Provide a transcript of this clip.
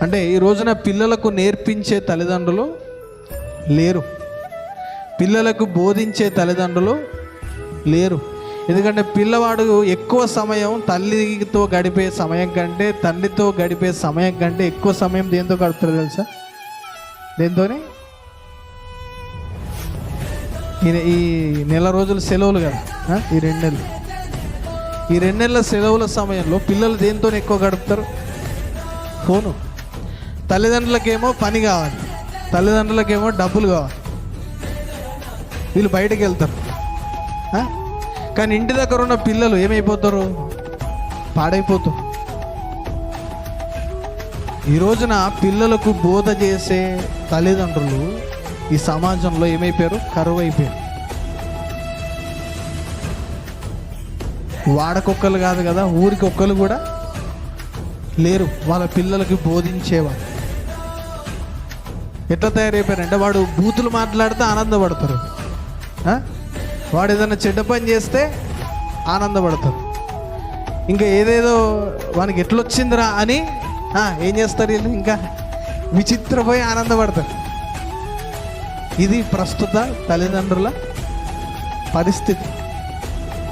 అంటే ఈ రోజున పిల్లలకు నేర్పించే తల్లిదండ్రులు లేరు, పిల్లలకు బోధించే తల్లిదండ్రులు లేరు. ఎందుకంటే పిల్లవాడు ఎక్కువ సమయం తల్లితో గడిపే సమయం కంటే, తండ్రితో గడిపే సమయం కంటే ఎక్కువ సమయం దేంతో గడుపుతారు తెలుసా? దేంతోనే? ఈ నెల రోజులు సెలవులు కదా, ఈ 2 నెలలు, ఈ 2 నెలల సెలవుల సమయంలో పిల్లలు దేంతో ఎక్కువ గడుపుతారు? ఫోను. తల్లిదండ్రులకేమో పని కావాలి, తల్లిదండ్రులకేమో డబ్బులు కావాలి, వీళ్ళు బయటకు వెళ్తారు. కానీ ఇంటి దగ్గర ఉన్న పిల్లలు ఏమైపోతారు? పాడైపోతారు. ఈ రోజున పిల్లలకు బోధ చేసే తల్లిదండ్రులు ఈ సమాజంలో ఏమైపోయారు? కరువు అయిపోయారు. వాడకొక్కలు కాదు కదా, ఊరికొక్కలు కూడా లేరు వాళ్ళ పిల్లలకి బోధించేవారు. ఎట్లా తయారైపోయారంటే వాడు బూతులు మాట్లాడితే ఆనందపడతారు, వాడు ఏదైనా చెడ్డ పని చేస్తే ఆనందపడతారు, ఇంకా ఏదేదో వానికి ఎట్లొచ్చిందిరా అని ఏం చేస్తారు వీళ్ళు? ఇంకా విచిత్రపోయి ఆనందపడతారు. ఇది ప్రస్తుత తల్లిదండ్రుల పరిస్థితి.